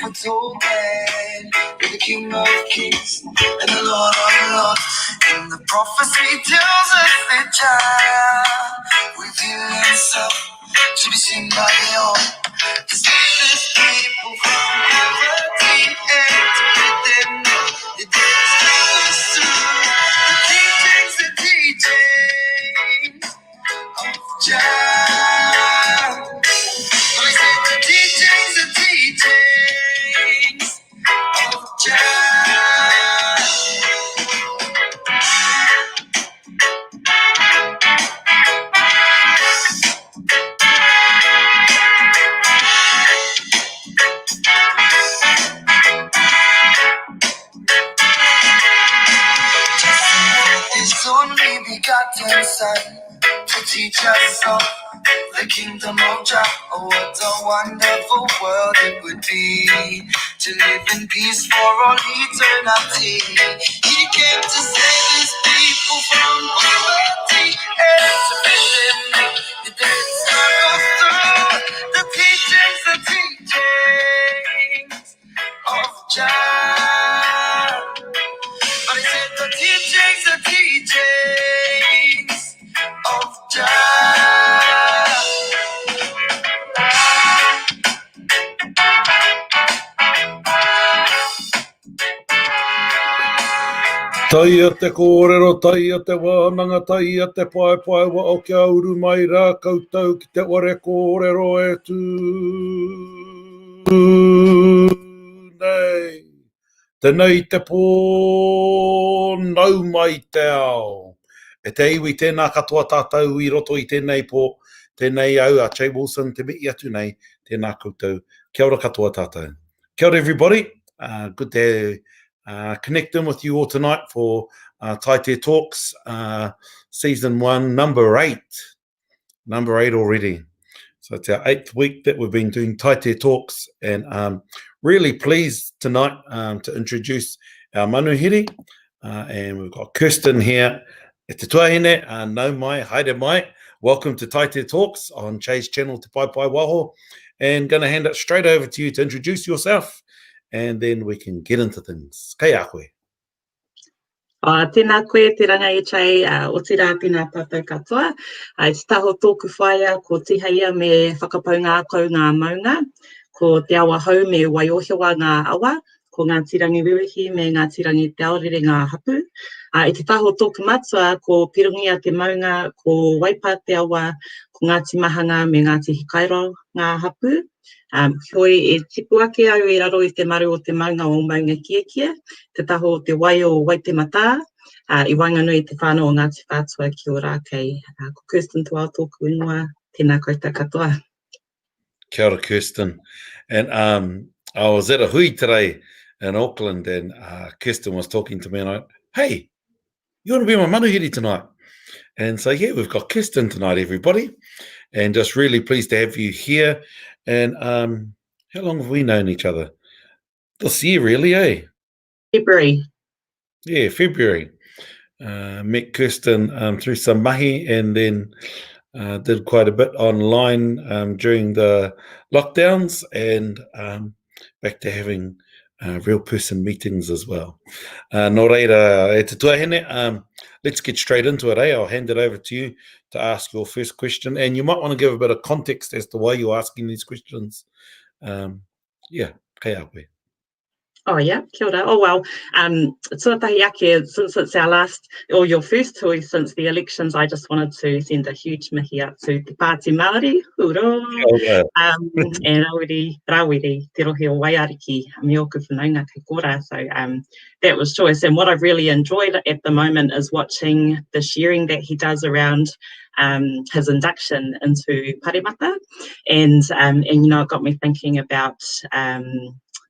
for Tolkien. You're the King of Kings and the Lord of Lords. And the prophecy tells us that Jah revealed himself to be seen by all. To save his people from poverty and to let them know that there's truth through the teachings of Jah. But I said the teachings of Jah. His only begotten Son to teach us all the kingdom of Jah. Oh, what a wonderful world it would be to live in peace for all eternity. He came to save his people from poverty and to let them know that there's struggle through the teachings of Jah. But he said the teachings of Jah. Taia te kōrero, taia te wānanga, taia te pai wa o kia uru mai rā koutou ki te ore kōrero e tū nei. Tēnei te pō nau mai te ao. E te iwi tēnā katoa tātou I roto I tēnei pō, tēnei au a Jay Wilson, te mei atu nei, tēnā koutou. Kia ora katoa tātou. Kia ora everybody. Good to connect in with you all tonight for Taite Talks, Season 1, number 8. Number 8 already. So it's our 8th week that we've been doing Taite Talks, and really pleased tonight to introduce our Manuhiri, and we've got Kirstin here. E te tuahine, nau mai, haere mai. Welcome to Taite Talks on Jay's channel, Te Pai Waho, and going to hand it straight over to you to introduce yourself, and then we can get into things. Kei a koe. Tēnā koe, te ranga e Jay, o te rā tēnā tātou katoa. Te taho tōku whaia, ko tihaia me whakapau ngā kau ngā maunga, ko te awa hau me waiohewa ngā awa, ko ngā tirangi wiwihi me ngā tirangi te aorere ngā hapu. I te taho tōku matua, ko pirungia te maunga, ko waipa te awa, ko Ngāti Mahanga me Ngāti Hikairo ngā hapu. Hoi e tipu ake au I raro I te maru o te maunga o maunga kia, te taho o te wai o Waitemata, I Wainganui te whānau o Ngāti Whātua ki o rākei. Ko Kirstin Te Wao tōku ingoa, tēnā koutou katoa. Kia ora, Kirstin. And I was at a hui today in Auckland, and Kirstin was talking to me, and I, hey, you want to be my manuhiri tonight? And so, yeah, we've got Kirstin tonight, everybody, and just really pleased to have you here. And how long have we known each other? This year, really, eh? February. Yeah, February. Met Kirstin through some mahi, and then did quite a bit online during the lockdowns, and back to having real person meetings as well. Nō reira, e te tuahine, let's get straight into it, eh? I'll hand it over to you to ask your first question, and you might want to give a bit of context as to why you're asking these questions. Yeah, kei a koe. Oh, yeah, kia ora. Oh, well, tuatahi ake, since it's our last, or your first tui since the elections, I just wanted to send a huge mihi out to Te Pāti Māori, uro, and rawiri, te rohe o Waiariki, me oku whanaunga kei kora. So that was choice. And what I've really enjoyed at the moment is watching the sharing that he does around his induction into Paremata. And you know, it got me thinking about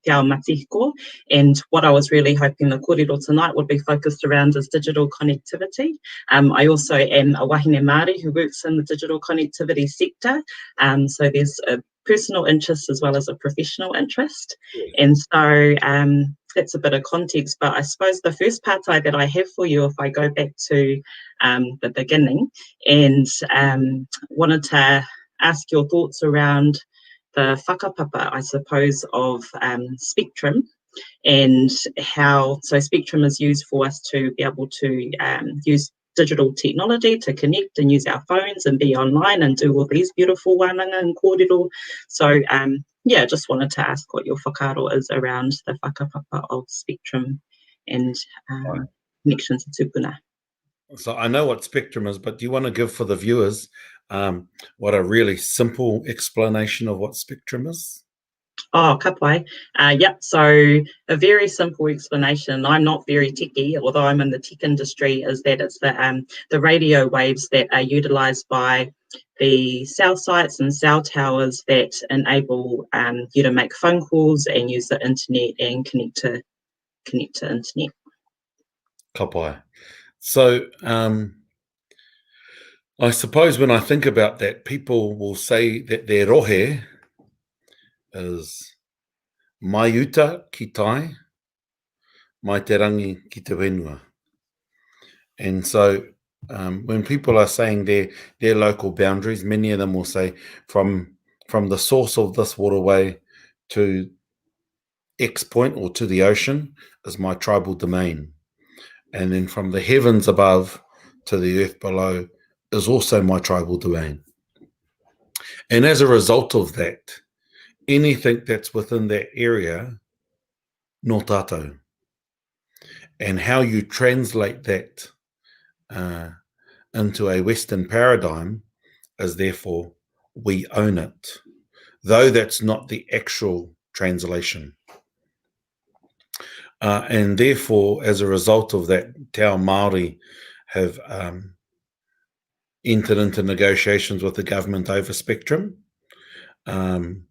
Te Ao Matihiko, and what I was really hoping the kōrero tonight would be focused around is digital connectivity. I also am a wahine Māori who works in the digital connectivity sector, so there's a personal interest as well as a professional interest. And so that's a bit of context, but I suppose the first part that I have for you, if I go back to the beginning, and wanted to ask your thoughts around the whakapapa, I suppose, of spectrum, and how spectrum is used for us to be able to use digital technology to connect and use our phones and be online and do all these beautiful wānanga and kōrero. So yeah, just wanted to ask what your whakaaro is around the whakapapa of spectrum and connections to tupuna. So I know what spectrum is, but do you want to give for the viewers what a really simple explanation of what spectrum is? Oh, ka pai. Yep, so a very simple explanation. I'm not very techy, although I'm in the tech industry, is that it's the radio waves that are utilised by the cell sites and cell towers that enable you to make phone calls and use the internet and connect to internet. Ka pai. So I suppose when I think about that, people will say that their rohe is mai uta ki tai, mai te rangi ki te whenua. And so when people are saying their local boundaries, many of them will say from the source of this waterway to X point or to the ocean is my tribal domain. And then from the heavens above to the earth below is also my tribal domain. And as a result of that, anything that's within that area, no tātou. And how you translate that into a Western paradigm is therefore we own it, though that's not the actual translation. And therefore, as a result of that, Te Ao Māori have entered into negotiations with the government over spectrum. And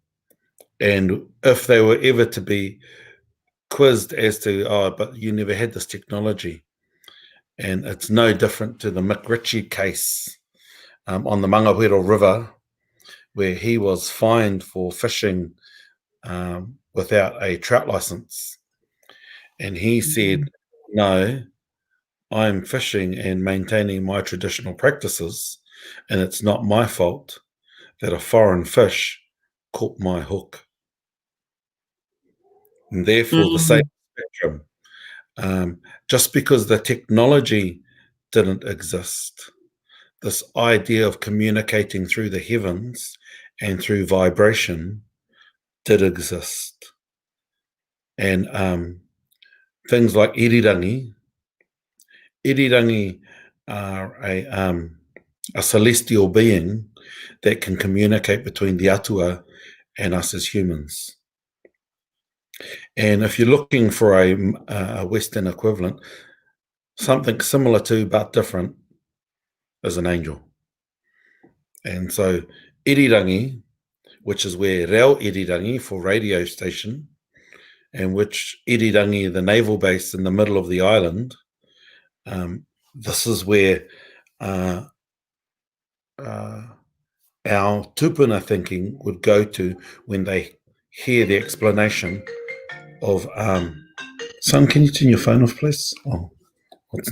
if they were ever to be quizzed as to, oh, but you never had this technology, and it's no different to the Mick Ritchie case on the Manuhiri River, where he was fined for fishing without a trout license. And he said, no, I'm fishing and maintaining my traditional practices, and it's not my fault that a foreign fish caught my hook. And therefore, the same spectrum, just because the technology didn't exist, this idea of communicating through the heavens and through vibration did exist. And things like irirangi are a celestial being that can communicate between the atua and us as humans. And if you're looking for a Western equivalent, something similar to but different is an angel. And so irirangi, which is where Reo Irirangi for radio station, and which Irirangi, the naval base in the middle of the island, this is where our tupuna thinking would go to when they hear the explanation of son, can you turn your phone off, please? Oh,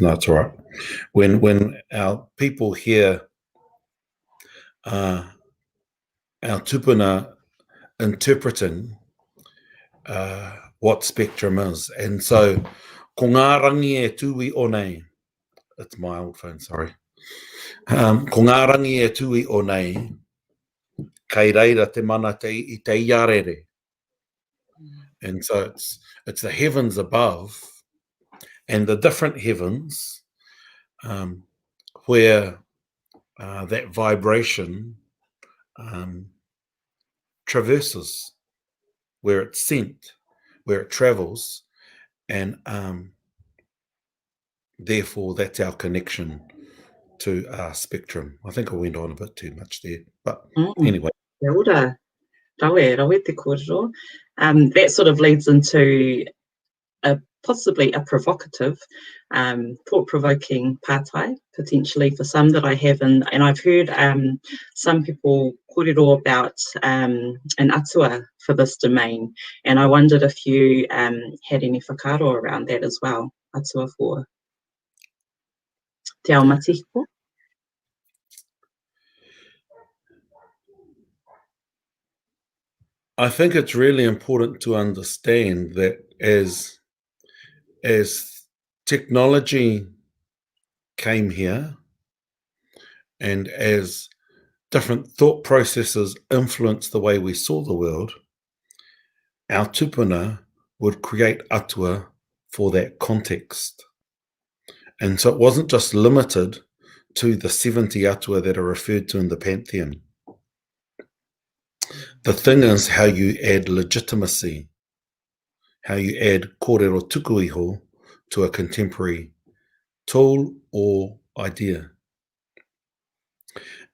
no, it's all right. When our people hear our tupuna interpreting what spectrum is. And so, ko ngā rangi e tui o nei, it's my old phone, sorry. Ko ngā rangi e tui o nei, kei reira te mana i te iarere. And so it's the heavens above and the different heavens where that vibration traverses, where it's sent, where it travels, and therefore that's our connection to our spectrum. I think I went on a bit too much there, but anyway. Rawe te kōrero. That sort of leads into possibly a provocative, thought-provoking pātai, potentially for some that I have, and I've heard some people kōrero about an atua for this domain, and I wondered if you had any whakaaro around that as well, atua for te ao matiko. I think it's really important to understand that as technology came here and as different thought processes influenced the way we saw the world, our tupuna would create atua for that context. And so it wasn't just limited to the 70 atua that are referred to in the pantheon. The thing is how you add legitimacy, how you add kōrero tukuiho to a contemporary tool or idea.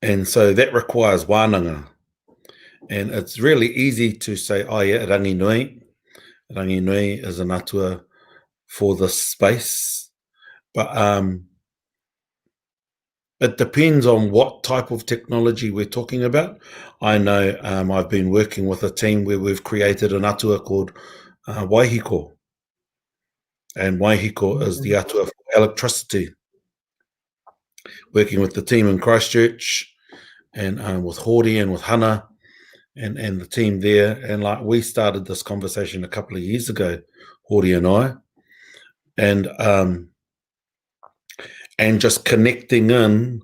And so that requires wānanga. And it's really easy to say, oh yeah, rangi nui. Rangi nui is an atua for this space. But it depends on what type of technology we're talking about. I know I've been working with a team where we've created an atua called waihiko. And waihiko is the atua for electricity. Working with the team in Christchurch and with Hori and with Hana and the team there. And like we started this conversation a couple of years ago, Hori and I, and just connecting in,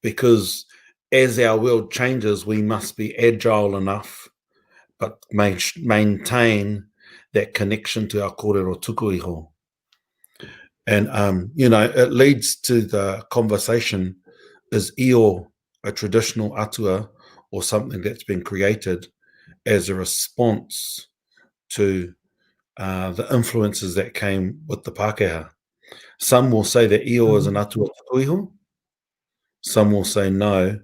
because as our world changes, we must be agile enough, but maintain that connection to our kōrero tukuiho. And, it leads to the conversation, is io a traditional atua or something that's been created as a response to the influences that came with the Pākehā? Some will say that io is an atua tukuiho. Some will say no,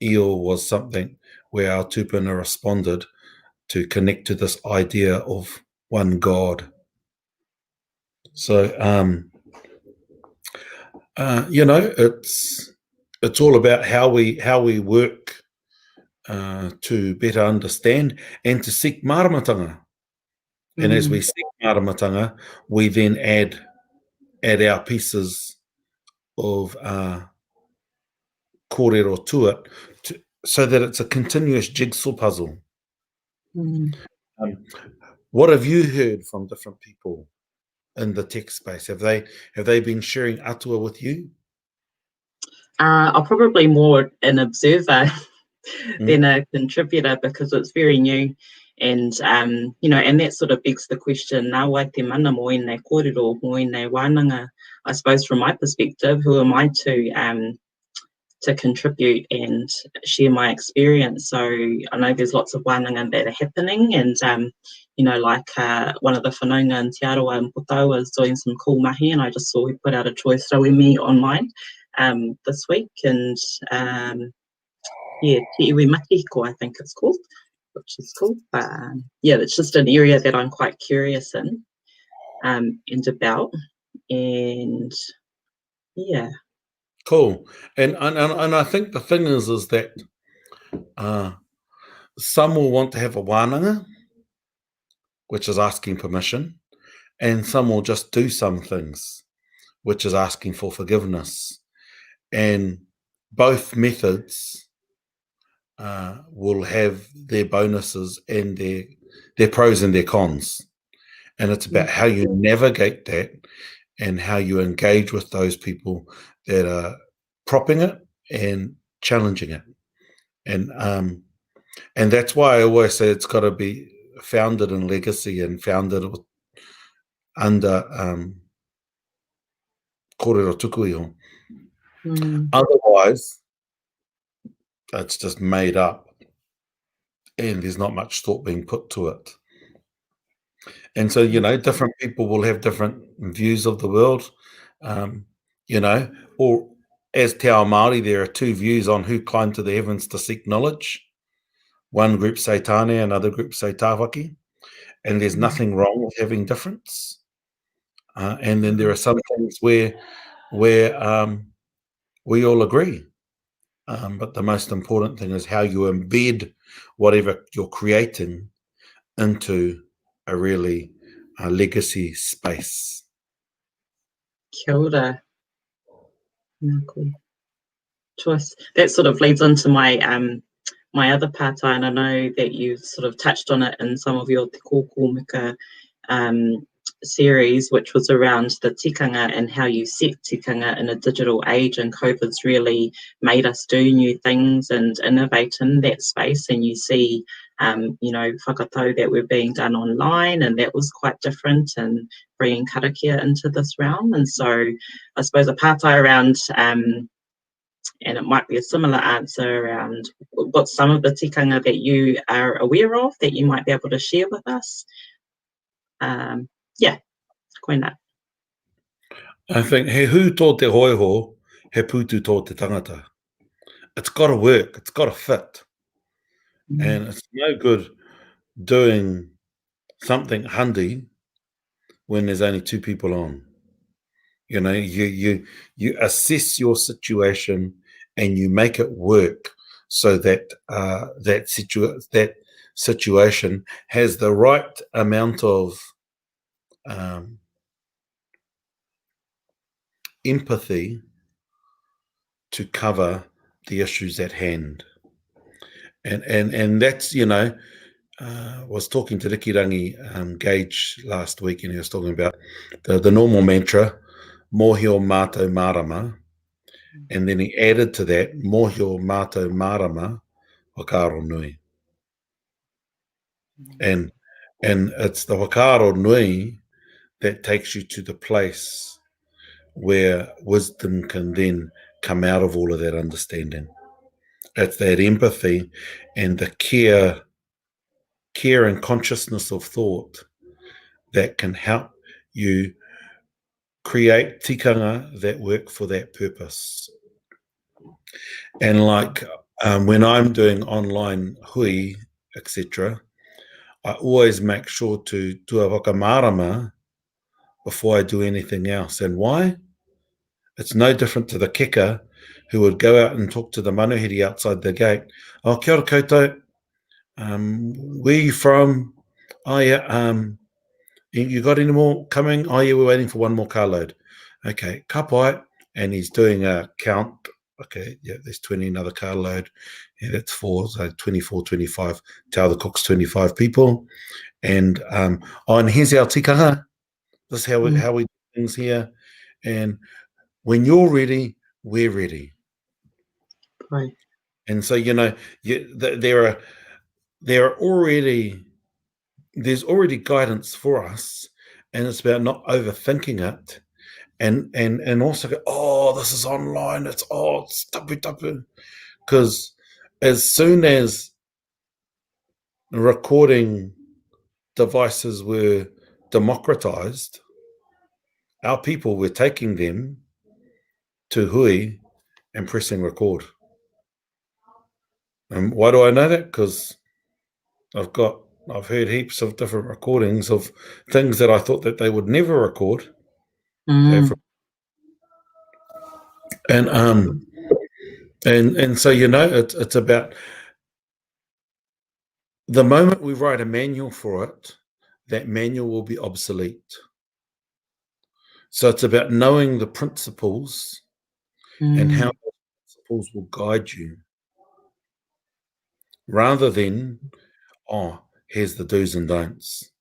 io was something where our tupuna responded to connect to this idea of one God. So, it's all about how we work to better understand and to seek maramatanga. And as we seek maramatanga, we then add our pieces of kōrero to it, so that it's a continuous jigsaw puzzle. What have you heard from different people in the tech space? Have they been sharing atua with you? I'm probably more an observer than a contributor, because it's very new. And, and that sort of begs the question, nā wai te mana mo i nei kōrero, mo i nei wānanga. I suppose from my perspective, who am I to contribute and share my experience? So I know there's lots of wānanga that are happening, and, like one of the whanaunga in Te Aroa in Potau is doing some cool mahi, and I just saw he put out a choice rauemi online this week, and Te Iwi Makiko, I think it's called, which is cool. But it's just an area that I'm quite curious in and about, and cool. And I think the thing is that some will want to have a wānanga, which is asking permission, and some will just do some things, which is asking for forgiveness. And both methods will have their bonuses and their pros and their cons. And it's about how you navigate that and how you engage with those people that are propping it and challenging it. And that's why I always say it's got to be founded in legacy and founded under kōrero tukuiho. Otherwise, it's just made up and there's not much thought being put to it. And so, different people will have different views of the world, or as Te Ao Māori, there are two views on who climbed to the heavens to seek knowledge. One group say tāne, another group say tāwaki, and there's nothing wrong with having difference. And then there are some things where we all agree. But the most important thing is how you embed whatever you're creating into a really legacy space. Kia ora. Cool choice. That sort of leads into my my other pātai, and I know that you've sort of touched on it in some of your Te Kōkō Mika series, which was around the tikanga and how you set tikanga in a digital age, and COVID's really made us do new things and innovate in that space. And you see, whakatau that were being done online, and that was quite different, and bringing karakia into this realm. And so I suppose a pātai around, and it might be a similar answer around what's some of the tikanga that you are aware of that you might be able to share with us. Koina. I think he hu tō te hoiho, he putu tō te tangata. It's got to work. It's got to fit. And it's no good doing something handy when there's only 2 people on. You know, you assess your situation and you make it work so that that situation has the right amount of empathy to cover the issues at hand. And that's, was talking to Rikirangi Gage last week, and he was talking about the normal mantra, Mōhio mātou marama, and then he added to that, Mōhio mātou marama, whakaaro nui. And it's the whakaaro nui that takes you to the place where wisdom can then come out of all of that understanding. It's that empathy and the care and consciousness of thought that can help you create tikanga that work for that purpose. And like when I'm doing online hui, etc., I always make sure to do a whakamarama before I do anything else. And why? It's no different to the keka who would go out and talk to the manuhiri outside the gate. Oh, kia ora koutou. Where are you from? Oh, yeah. You got any more coming? Oh, yeah, we're waiting for one more carload. Okay, ka pai. And he's doing a count. Okay, yeah, there's 20, another carload. Yeah, that's 4, so 24, 25. Tell the cooks 25 people. And and here's our tikanga. This is how we do things here. And when you're ready, we're ready. Right. And so, there's already guidance for us, and it's about not overthinking it, and also go, oh, this is online, it's tapu, because as soon as recording devices were democratized, our people were taking them to hui and pressing record. And why do I know that? Because I've heard heaps of different recordings of things that I thought that they would never record. And so, it's about the moment we write a manual for it, that manual will be obsolete. So it's about knowing the principles and how those principles will guide you, rather than, here's the do's and don'ts.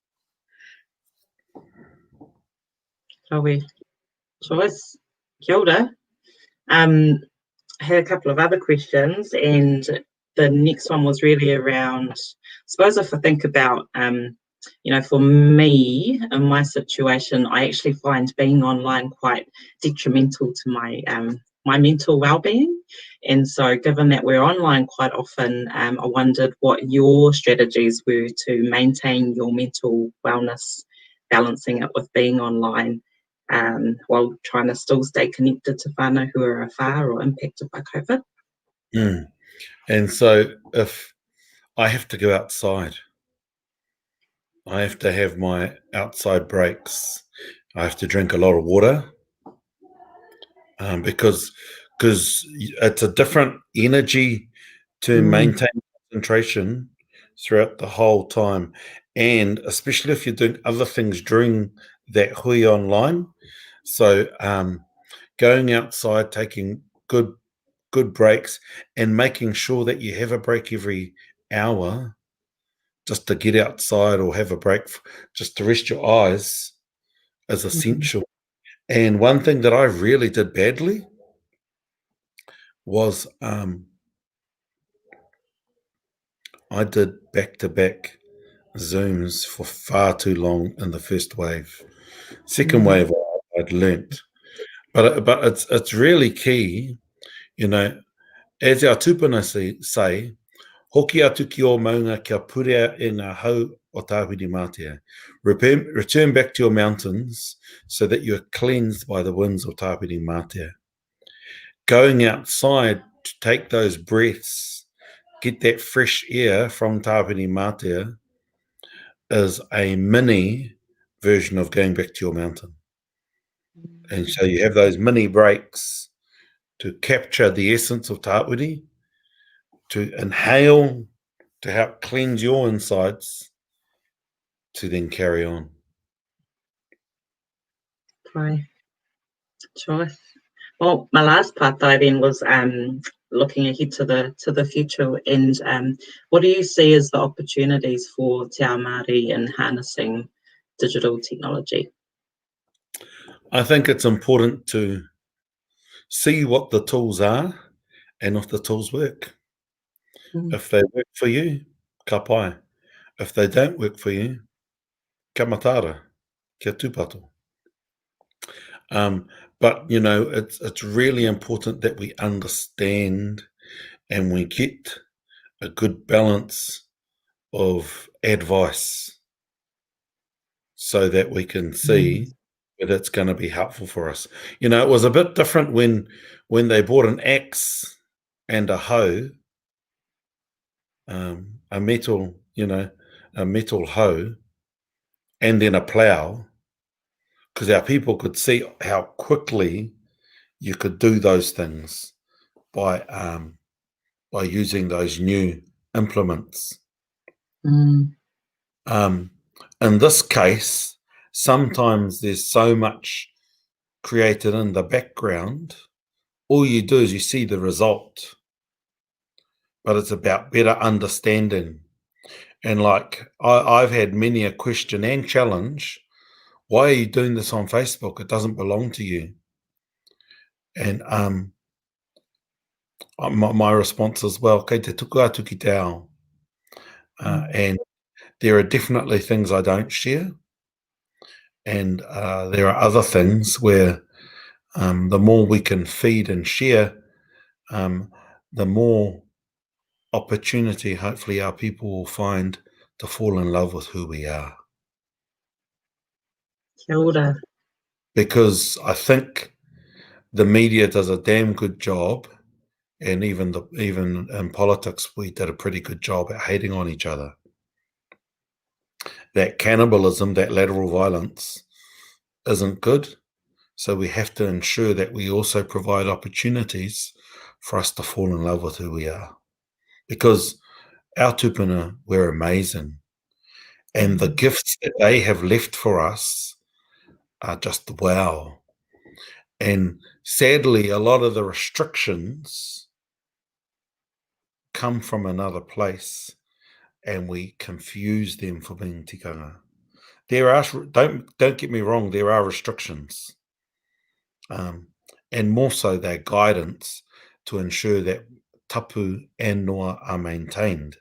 Joyce, kia ora. I had a couple of other questions, and the next one was really around, I suppose if I think about, for me, in my situation, I actually find being online quite detrimental to my my mental well-being. And so given that we're online quite often, I wondered what your strategies were to maintain your mental wellness, balancing it with being online, while trying to still stay connected to whānau who are afar or impacted by COVID. And so if I have to go outside, I have to have my outside breaks. I have to drink a lot of water, because it's a different energy to maintain concentration throughout the whole time. And especially if you're doing other things during that hui online. So going outside, taking good good breaks, and making sure that you have a break every hour just to get outside or have a break just to rest your eyes is essential. And one thing that I really did badly was I did back-to-back Zooms for far too long in the first wave. Second wave, I'd learnt. But it's really key, as our tupuna say, hoki atu ki o maunga kia purea e ngā hau o tāwhiri mātea. Return back to your mountains so that you are cleansed by the winds of tāwhiri mātea. Going outside to take those breaths, get that fresh air from tāwhiri mātea is a mini version of going back to your mountain. And so you have those mini breaks to capture the essence of tāwhiri, to inhale, to help cleanse your insides, to then carry on. Right. Choice. Well, my last part then was looking ahead to the future, and what do you see as the opportunities for Te Ao Māori in harnessing digital technology? I think it's important to see what the tools are and if the tools work. If they work for you, ka pai. If they don't work for you, ka matara, kia tūpato. But, it's really important that we understand and we get a good balance of advice so that we can see that it's going to be helpful for us. It was a bit different when they bought an axe and a hoe, a metal hoe, and then a plow, because our people could see how quickly you could do those things by using those new implements. In this case, sometimes there's so much created in the background. All you do is you see the result, but it's about better understanding. And like I've had many a question and challenge, why are you doing this on Facebook? It doesn't belong to you. And my response is, well, kei te tuku atu ki te ao. And there are definitely things I don't share. And there are other things where the more we can feed and share, the more opportunity hopefully our people will find to fall in love with who we are. Kia ora. Because I think the media does a damn good job, and even in politics we did a pretty good job at hating on each other. That cannibalism, that lateral violence isn't good. So we have to ensure that we also provide opportunities for us to fall in love with who we are. Because our tupuna, we're amazing. And the gifts that they have left for us are just wow. And sadly, a lot of the restrictions come from another place, and we confuse them for being tikanga. There are, don't get me wrong, there are restrictions. And more so their guidance to ensure that tapu and noa are maintained.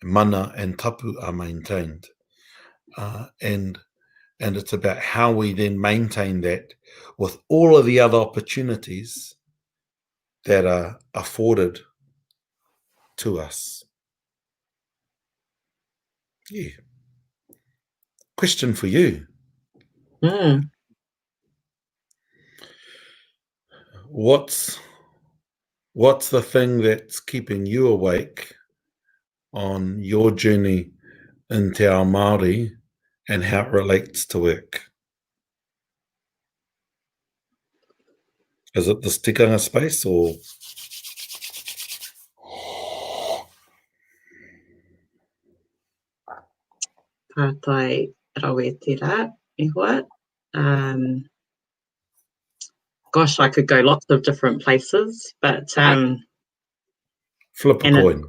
Mana and tapu are maintained. And it's about how we then maintain that with all of the other opportunities that are afforded to us. Yeah. Question for you. What's the thing that's keeping you awake on your journey in Te Ao Māori and how it relates to work? Is it this tikanga space or? Pārtai rawe te rā, e hoa. Gosh, I could go lots of different places, but Flip a and coin.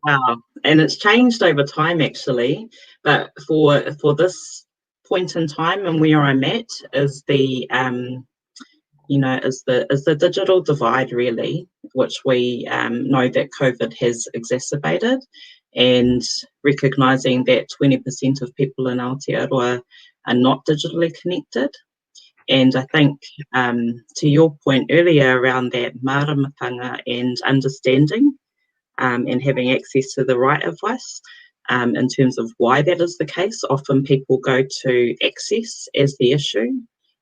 wow, and it's changed over time actually. But for this point in time and where I'm at is the is the digital divide really, which we know that COVID has exacerbated, and recognising that 20% of people in Aotearoa are not digitally connected. And I think to your point earlier around that māramatanga and understanding and having access to the right advice in terms of why that is the case, often people go to access as the issue,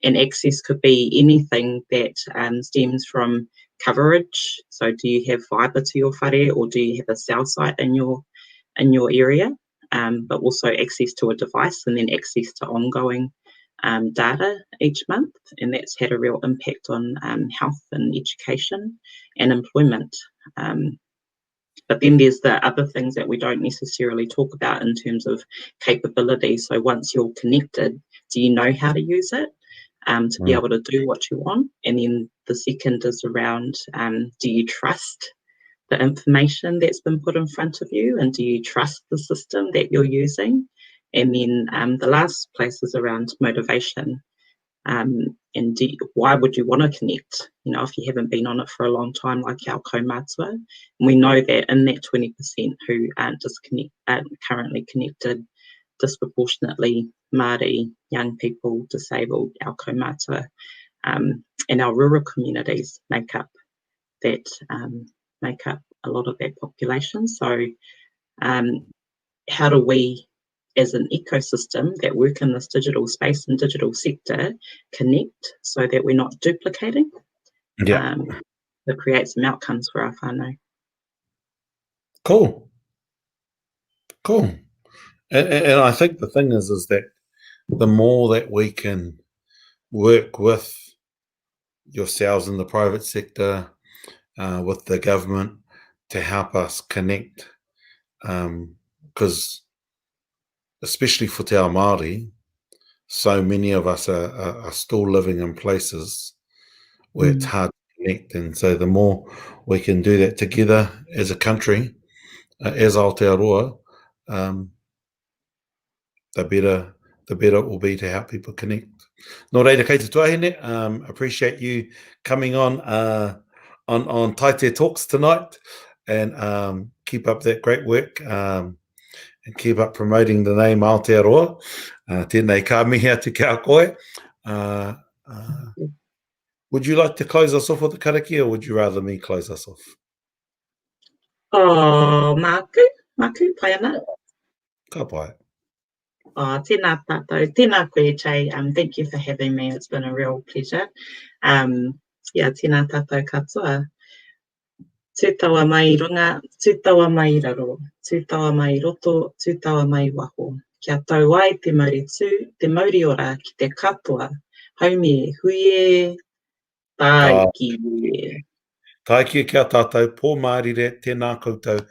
and access could be anything that stems from coverage. So do you have fibre to your whare, or do you have a cell site in your area? But also access to a device, and then access to ongoing data each month, and that's had a real impact on health and education and employment. But then there's the other things that we don't necessarily talk about in terms of capability. So once you're connected, do you know how to use it to be able to do what you want? And then the second is around, do you trust the information that's been put in front of you, and do you trust the system that you're using? And then the last place is around motivation. And why would you want to connect? You know, if you haven't been on it for a long time, like our kaumātua. And we know that in that 20% who aren't currently connected, disproportionately Māori, young people, disabled, our kaumātua, and our rural communities make up a lot of that population. So how do we, as an ecosystem that work in this digital space and digital sector, connect so that we're not duplicating? Yeah. To create some outcomes for our whānau. Cool. And I think the thing is that the more that we can work with yourselves in the private sector, with the government, to help us connect, because especially for te ao Māori, so many of us are still living in places where it's hard to connect. And so the more we can do that together as a country, as Aotearoa, the better it will be to help people connect. Nō reira, kei te tuahine, appreciate you coming on Taite Talks tonight, and keep up that great work, and keep up promoting the name Aotearoa. Tēnei ka mihi atu kia koe. Would you like to close us off with the kariki, or would you rather me close us off? Oh, Māku, pai ana. Ka pai. Tēnā tātou, tēnā koe, Jay. Thank you for having me. It's been a real pleasure. Tēnā tātou katoa. Tūtaua mai runga, tūtaua mai raro, tūtaua mai roto, tūtaua mai waho. Kia tau ai te mauri tū, te mauri ora ki te katoa. Haumi huie, taiki. Taiki kia tātou, pō mārire, tēnā koutou.